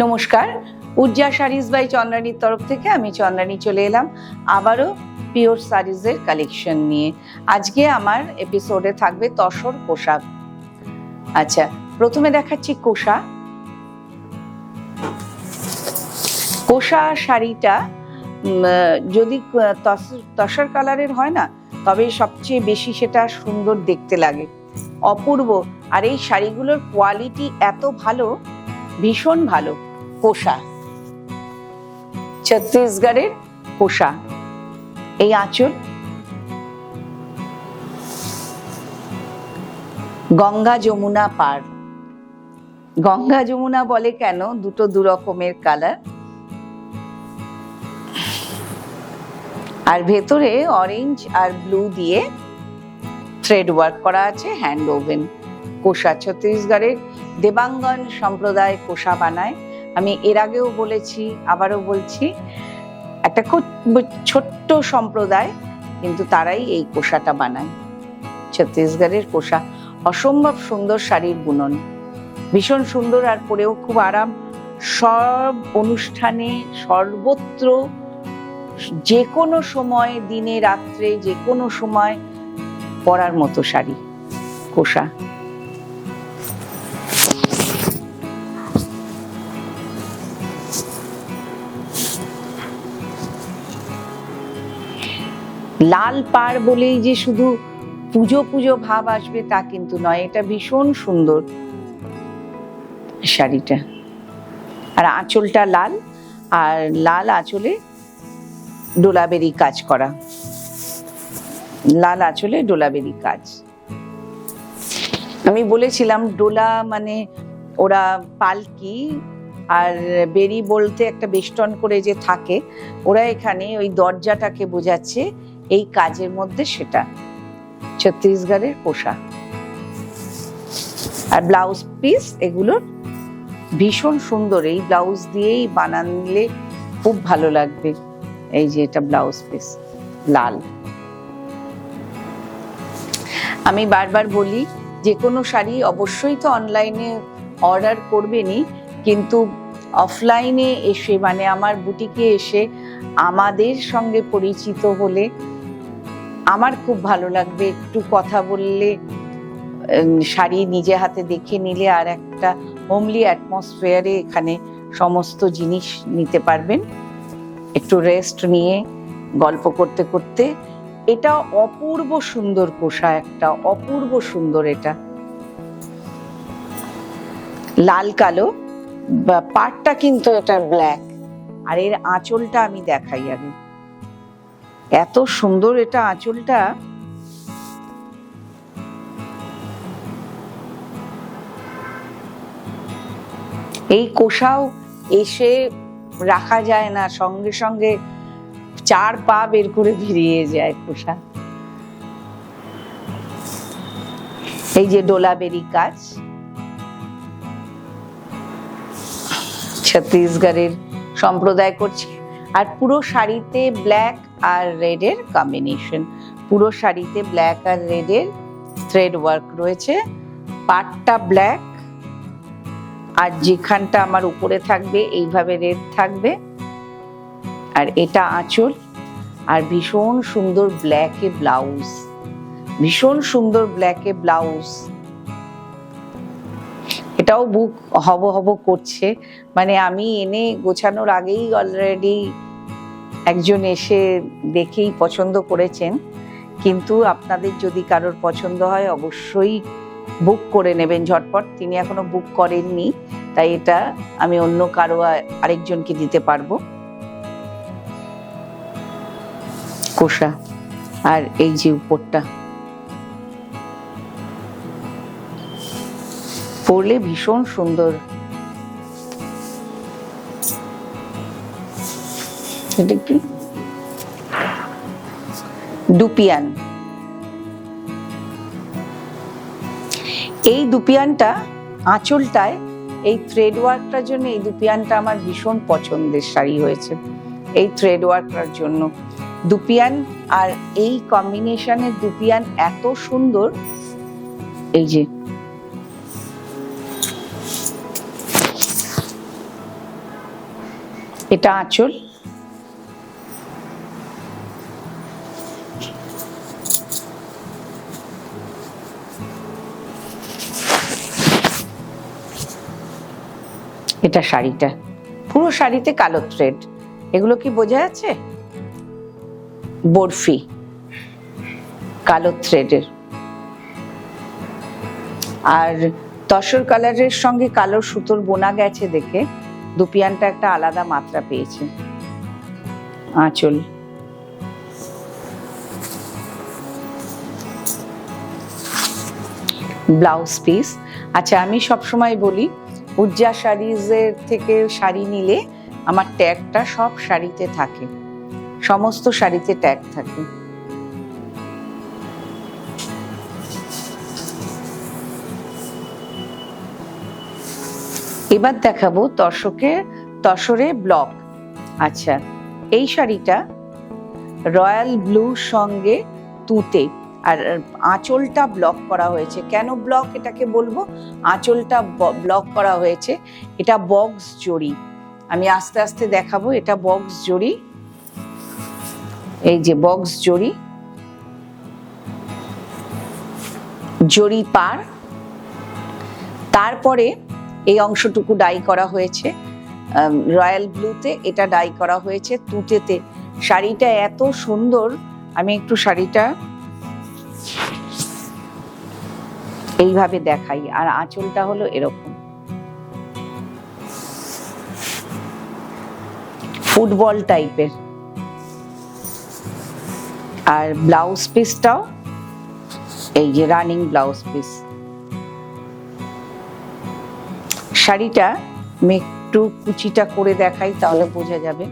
নমস্কার, উর্জা saris by চন্দ্রানীর তরফ থেকে আমি চন্দ্রানী চলে এলাম আবারও পিওর শাড়িজের কালেকশন নিয়ে। আজকে আমার এপিসোডে থাকবে তসর পোশাক। আচ্ছা, প্রথমে দেখাচ্ছি কোষা শাড়িটা। যদি তসর কালারের হয় না, তবে সবচেয়ে বেশি সেটা সুন্দর দেখতে লাগে, অপূর্ব। আর এই শাড়িগুলোর কোয়ালিটি এত ভালো, ভীষণ ভালো। কোষা, ছত্তিশগড়ের কোষা। এই আঁচল, গঙ্গা যমুনা পার। গঙ্গা যমুনা বলে কেন? দুটো দু রকমের কালার, আর ভেতরে অরেঞ্জ আর ব্লু দিয়ে থ্রেড ওয়ার্ক করা আছে, হ্যান্ড ওভেন। কোষা ছত্তিশগড়ের দেবাঙ্গন সম্প্রদায় কোষা বানায়। আমি এর আগেও বলেছি, আবারও বলছি, একটা খুব ছোট্ট সম্প্রদায়, কিন্তু তারাই এই কোষাটা বানায়। ছত্তিশগড়ের কোষা অসম্ভব সুন্দর শাড়ির বুনন, ভীষণ সুন্দর, আর পরেও খুব আরাম। সব অনুষ্ঠানে, সর্বত্র, যে কোনো সময়, দিনে রাত্রে, যে কোনো সময় পরার মতো শাড়ি কোষা। লাল পাড় বলেই যে শুধু পুজো পুজো ভাব আসবে তা কিন্তু নয়, এটা ভীষণ সুন্দর শাড়িটা। আর আঁচলটা লাল, আর লাল আঁচলে ডোলাবেরি কাজ করা, লাল আঁচলে ডোলাবেরি কাজ। আমি বলেছিলাম ডোলা মানে ওরা পালকি, আর বেরি বলতে একটা বেষ্টন করে যে থাকে, ওরা এখানে ওই দরজাটাকে বোঝাচ্ছে এই কাজের মধ্যে। সেটা ছত্তিশগড়ের কোষা। আর ব্লাউজ পিস এগুলোর ভীষণ সুন্দর, এই ব্লাউজ দিয়েই বানালে খুব ভালো লাগবে। এই যে এটা ব্লাউজ পিস, লাল। আমি বারবার বলি, যে কোনো শাড়ি অবশ্যই তো অনলাইনে অর্ডার করবেনই, কিন্তু অফলাইনে এসে, মানে আমার বুটিকে এসে আমাদের সঙ্গে পরিচিত হলে আমার খুব ভালো লাগবে। একটু কথা বললে, শাড়ি নিজে হাতে দেখে নিলে, আর একটা হোমলি অ্যাটমসফিয়ারে এখানে সমস্ত জিনিস নিতে পারবেন, একটু রেস্ট নিয়ে গল্প করতে করতে। এটা অপূর্ব সুন্দর কোষা, একটা অপূর্ব সুন্দর। এটা লাল কালো, পাড়টা কিন্তু এটা ব্ল্যাক। আর এর আঁচলটা আমি দেখাই আগে, এত সুন্দর এটা আঁচলটা। এই কোষাও এসে রাখা যায় না, সঙ্গে সঙ্গে 4 পা বের করে বেরিয়ে যায় কোষা। এই যে ডোলাবেরি কাজ, ছত্তিশগড়ের সম্প্রদায় করছে। আর পুরো শাড়িতে ব্ল্যাক আর রেডের কম্বিনেশন, পুরো শাড়িতে ব্ল্যাক আর রেডের থ্রেড ওয়ার্ক রয়েছে। পাটটা ব্ল্যাক, আর যেখানটা আমার উপরে থাকবে এইভাবে রেড থাকবে। আর এটা আঁচল, আর ভীষণ সুন্দর ব্ল্যাকে ব্লাউজ, ভীষণ সুন্দর ব্ল্যাকে ব্লাউজ। এটাও বুক হব হব করছে, মানে আমি এনে গোছানোর আগেই অলরেডি একজন এসে দেখেই পছন্দ করেছেন। কিন্তু আপনাদের যদি কারোর পছন্দ হয় অবশ্যই বুক করে নেবেন ঝটপট। তিনি এখনো বুক করেননি, তাই এটা আমি অন্য কারো আরেকজনকে দিতে পারবো। কোষা, আর এই যে উপরটা পরলে ভীষণ সুন্দর। এটা কি দুপিয়ান। এই দুপিয়ানটা আঁচলটায় এই থ্রেড ওয়ার্কটার জন্য, এই দুপিয়ানটা আমার ভীষণ পছন্দের শাড়ি হয়েছে এই থ্রেড ওয়ার্কটার জন্য। দুপিয়ান আর এই কম্বিনেশনের দুপিয়ান এত সুন্দর। এই যে এটা আঁচল, এটা শাড়িটা, পুরো শাড়িতে কালো থ্রেড। এগুলো কি বোঝা যাচ্ছে? বরফি কালো থ্রেডের। আর তসর কালারের সঙ্গে কালো সুতোর বোনা গেছে দেখে দুপিয়ানটা একটা আলাদা মাত্রা পেয়েছে। আঁচল, ব্লাউজ পিস। আচ্ছা, আমি সবসময় বলি উজ্জা শাড়িজের থেকে শাড়ি নিলে আমার ট্যাগটা সব শাড়িতে থাকে, সমস্ত শাড়িতে ট্যাগ থাকে। এবার দেখাবো তসরে ব্লক। আচ্ছা, এই শাড়িটা রয়্যাল ব্লুর সঙ্গে তুতে, আর আঁচলটা ব্লক করা হয়েছে। কেন ব্লক এটাকে বলবো? আঁচলটা ব্লক করা হয়েছে, এটা বক্স জড়ি। আমি আস্তে আস্তে দেখাবো। এটা বক্স জড়ি, এই যে বক্স জড়ি, জড়ি পার। তারপরে এই অংশটুকু ডাই করা হয়েছে রয়্যাল ব্লুতে, এটা ডাই করা হয়েছে তুতেতে। শাড়িটা এত সুন্দর, আমি একটু শাড়িটা এইভাবে দেখাই। আর আঁচলটা হলো এরকম ফুটবল টাইপের, আর ব্লাউজ পিসটাও এই যে রানিং ব্লাউজ পিস। শাড়িটা আমি একটু কুচিটা করে দেখাই, তাহলে বোঝা যাবে।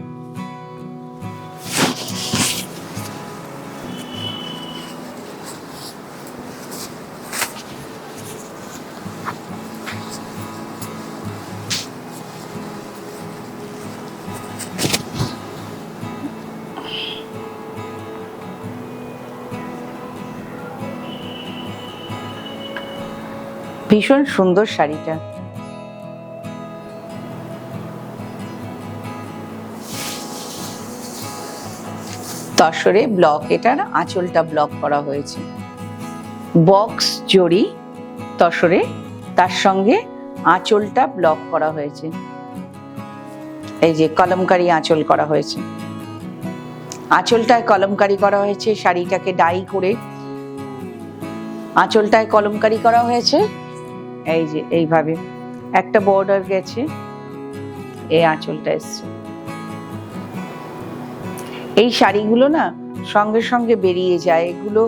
ভীষণ সুন্দর শাড়িটা। তসরে ব্লক, এটার আঁচলটা ব্লক করা হয়েছে। বক্স জড়ি তসরে, তার সঙ্গে আঁচলটা ব্লক করা হয়েছে। এই যে কলমকারি আঁচল করা হয়েছে, আঁচলটায় কলমকারি করা হয়েছে। শাড়িটাকে ডাই করে আঁচলটায় কলমকারি করা হয়েছে। এই যে এইভাবে একটা বর্ডার গেছে, এই আঁচলটা এসছে। এই শাড়িগুলো না সঙ্গে সঙ্গে বেরিয়ে যায়, এগুলো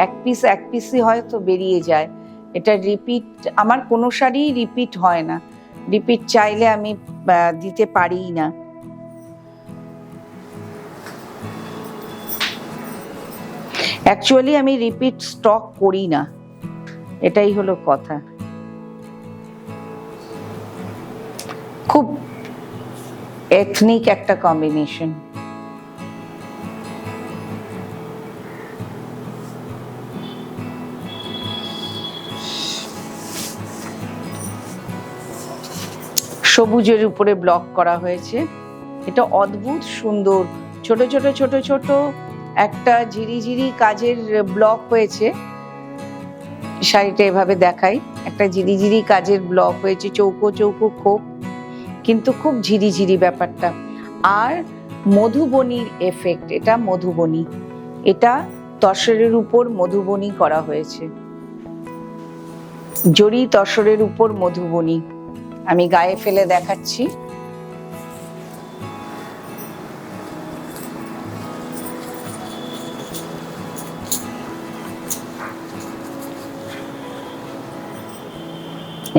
এক পিসই হয়তো বেরিয়ে যায়। এটা রিপিট, আমার কোনো শাড়ি রিপিট হয় না, রিপিট চাইলে আমি দিতে পারি না। অ্যাকচুয়ালি আমি রিপিট স্টক করি না, এটাই হলো কথা। খুব এথনিক একটা কম্বিনেশন। সবুজের উপরে ব্লক করা হয়েছে। এটা অদ্ভুত সুন্দর, ছোট ছোট ছোট ছোট একটা ঝিরিঝিরি কাজের ব্লক হয়েছে। শাড়িটা এভাবে দেখাই, একটা ঝিরিঝিরি কাজের ব্লক হয়েছে, চৌকো চৌকো খোপ, কিন্তু খুব ঝিরিঝিরি ব্যাপারটা। আর মধুবনীর এফেক্ট, এটা মধুবনী, এটা তসরের উপর মধুবনী করা হয়েছে। জড়ি তসরের উপর মধুবনী, আমি গায়ে ফেলে দেখাচ্ছি।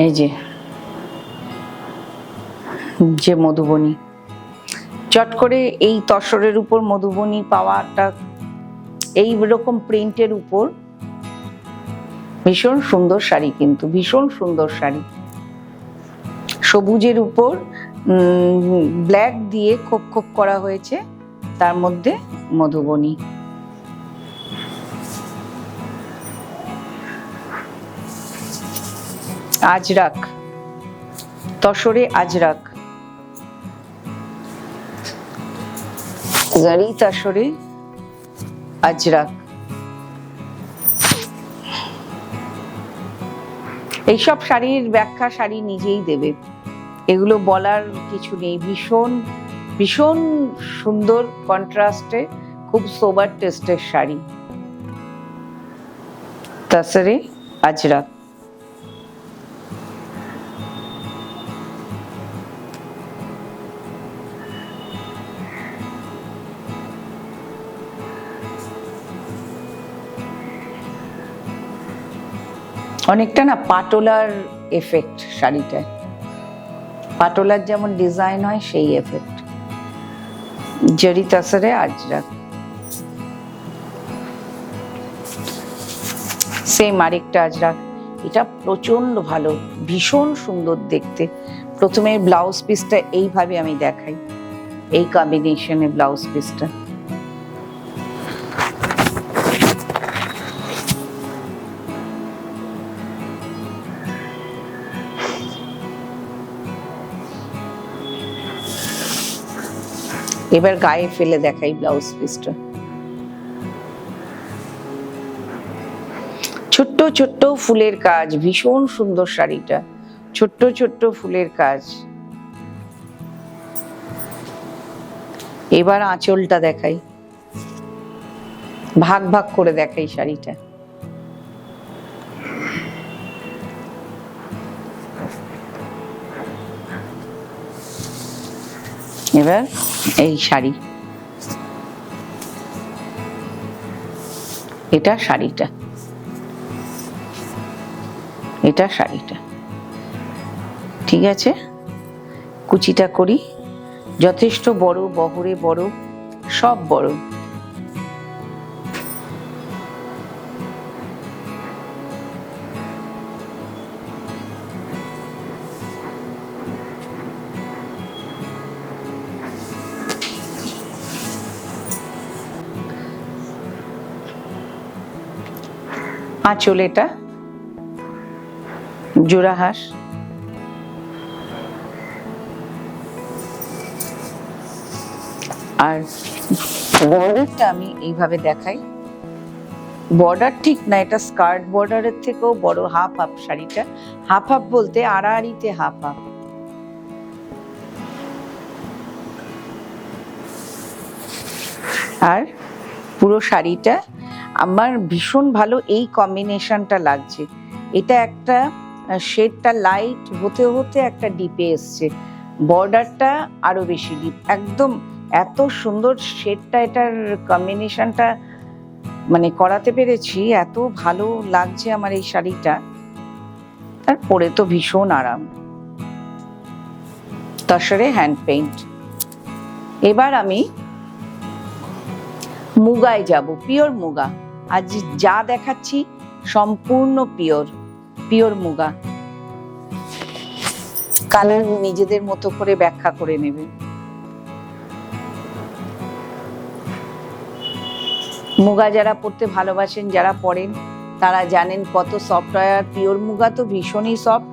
এই যে মধুবনী, চট করে এই তসরের উপর মধুবনী পাওয়াটা, এই রকম প্রিন্টের উপর ভীষণ সুন্দর শাড়ি, কিন্তু ভীষণ সুন্দর শাড়ি। সবুজের উপর ব্ল্যাক দিয়ে খোপ খোপ করা হয়েছে, তার মধ্যে মধুবনী। আজরাক, তসরে আজরাক, জারি তাসরে আজরাক। এইসব শাড়ির ব্যাখ্যা শাড়ি নিজেই দেবে, এগুলো বলার কিছু নেই। ভীষণ ভীষণ সুন্দর কন্ট্রাস্টে, খুব সোবার টেস্টের শাড়ি। তাসরে আজরাক। অনেকটা না পাটোলার এফেক্ট শাড়িটায়, পাটোলার যেমন ডিজাইন হয় সেই এফেক্ট। জারি তাসরে আজরাক। সেম আরেকটা আজরাক, এটা প্রচন্ড ভালো, ভীষণ সুন্দর দেখতে। প্রথমে ব্লাউজ পিসটা এইভাবে আমি দেখাই, এই কম্বিনেশনে ব্লাউজ পিসটা। এবার গায়ে ফেলে দেখাই ব্লাউজ পিসটা। ছোট্ট ছোট্ট ফুলের কাজ, ভীষণ সুন্দর শাড়িটা, ছোট্ট ছোট্ট ফুলের কাজ। এবার আঁচলটা দেখাই, ভাগ ভাগ করে দেখাই শাড়িটা। এবার এই শাড়ি, এটা শাড়িটা, এটা শাড়িটা। ঠিক আছে, কুচিটা করি। যথেষ্ট বড়, বহরে বড়, সব বড়। আঁচল এটা জোড়া হাঁস। আর বর্ডারটা আমি এইভাবে দেখাই, বর্ডার ঠিক না, এটা স্কার্ট বর্ডারের থেকেও বড়, হাফ হাফ শাড়িটা। হাফ হাফ বলতে আড়াআড়িতে হাফ হাফ। আর পুরো শাড়িটা আমার ভীষণ ভালো এই কম্বিনেশনটা লাগছে। এটা একটা শেডটা লাইট হতে হতে একটা ডিপে এসছে, বর্ডারটা আরো বেশি ডিপ, একদম এত সুন্দর শেডটা, এটার কম্বিনেশনটা মানে করাতে পেরেছি, এত ভালো লাগছে আমার এই শাড়িটা। আর পরে তো ভীষণ আরাম। তসরে হ্যান্ড পেইন্ট। এবার আমি মুগায় যাব, পিওর মুগা। আজ যা দেখাচ্ছি সম্পূর্ণ পিওর, পিওর মুগা। কালার নিজেদের মতো করে ব্যাখ্যা করে নেবে। মুগা যারা পরতে ভালোবাসেন, যারা পরেন, তারা জানেন কত সফট হয়। আর পিওর মুগা তো ভীষণই সফট,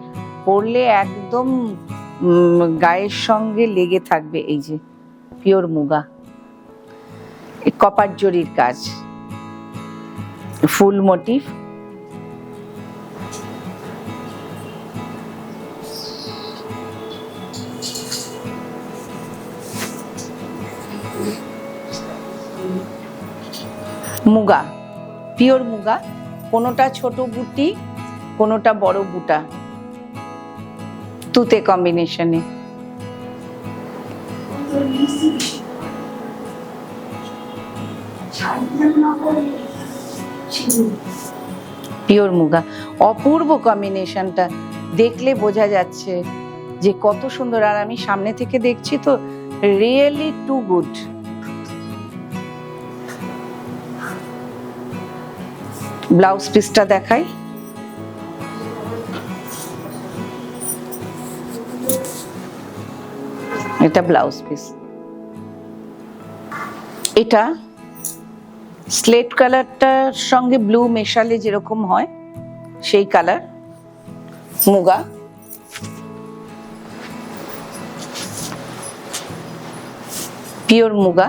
পরলে একদম গায়ের সঙ্গে লেগে থাকবে। এই যে পিওর মুগা, কপার জরির কাজ, ফুল মোটিভ। মুগা, পিওর মুগা, কোনোটা ছোট বুটি, কোনোটা বড় বুটা, তুতে কম্বিনেশনে। পিওর মুগা, অপূর্ব কম্বিনেশনটা, দেখলে বোঝা যাচ্ছে যে কত সুন্দর। আর আমি সামনে থেকে দেখছি তো, রিয়েলি টু গুড। ব্লাউজ পিসটা দেখাই। এটা ব্লাউজ পিস, এটা স্লেট কালারটার সঙ্গে ব্লু মেশালে যেরকম হয় সেই কালার। মুগা, পিওর মুগা,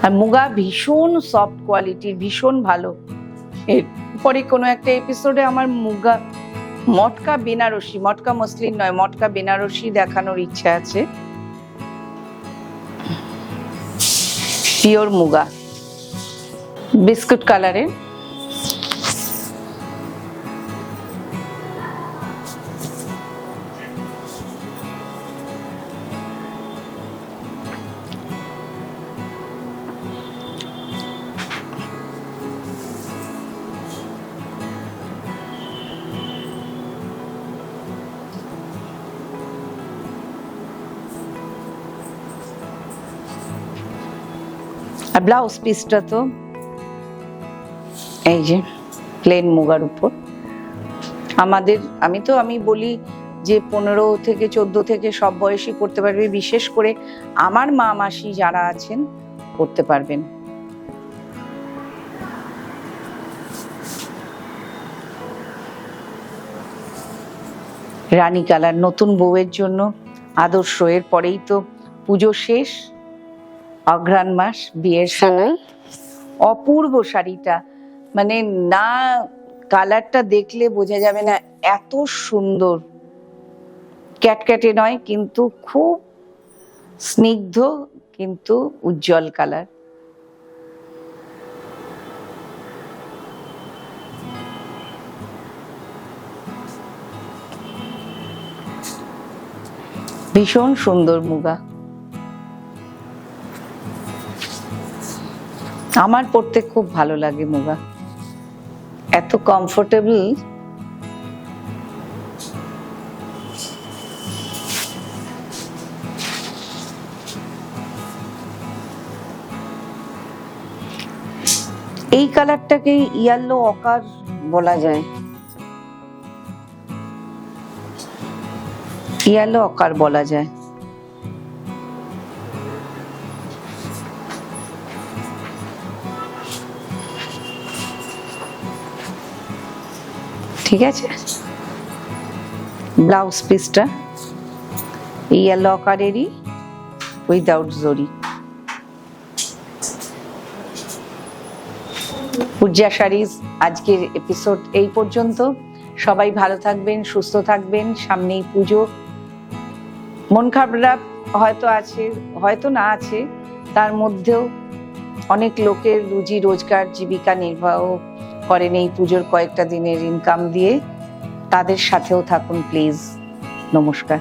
আর মুগা ভীষণ সফট কোয়ালিটির, ভীষণ ভালো। এরপরে কোনো একটা এপিসোডে আমার মুগা মটকা বেনারসি, মটকা মসলিন নয়, মটকা বেনারসি দেখানোর ইচ্ছা আছে। পিওর মুগা, বিস্কুট কালারের। আর ব্লাউজ পিসটা তো এই যে প্লেন মুগার উপর। আমি বলি যে 15 থেকে 14 থেকে সব বয়সী করতে পারবে, বিশেষ করে আমার মা মাসি যারা আছেন করতে পারবেন। রানী কালার নতুন বউয়ের জন্য আদর্শ। এর পরেই তো পুজো শেষ, অঘ্রাণ মাস, বিয়ের সময়। অপূর্ব শাড়িটা, মানে না কালারটা দেখলে বোঝা যাবে না এত সুন্দর। ক্যাটক্যাটে নয়, কিন্তু খুব স্নিগ্ধ কিন্তু উজ্জ্বল কালার। ভীষণ সুন্দর মুগা। আমার পরতে খুব ভালো লাগে মুগা, এত কমফোর্টেবল। এই কালারটাকে ইয়েলো অকার বলা যায়, ইয়েলো অকার বলা যায়। ঠিক আছে, ব্লাউজ পিসটা ইয়েলো অকারেরই উইদাউট জরি। পূজা শাড়িজ আজকের এপিসোড এই পর্যন্ত। সবাই ভালো থাকবেন, সুস্থ থাকবেন। সামনেই পুজো। মন খারাপ হয়তো আছে, হয়তো না আছে, তার মধ্যেও অনেক লোকের রুজি রোজগার জীবিকা নির্বাহ করেন এই পুজোর কয়েকটা দিনের ইনকাম দিয়ে। তাদের সাথেও থাকুন প্লিজ। নমস্কার।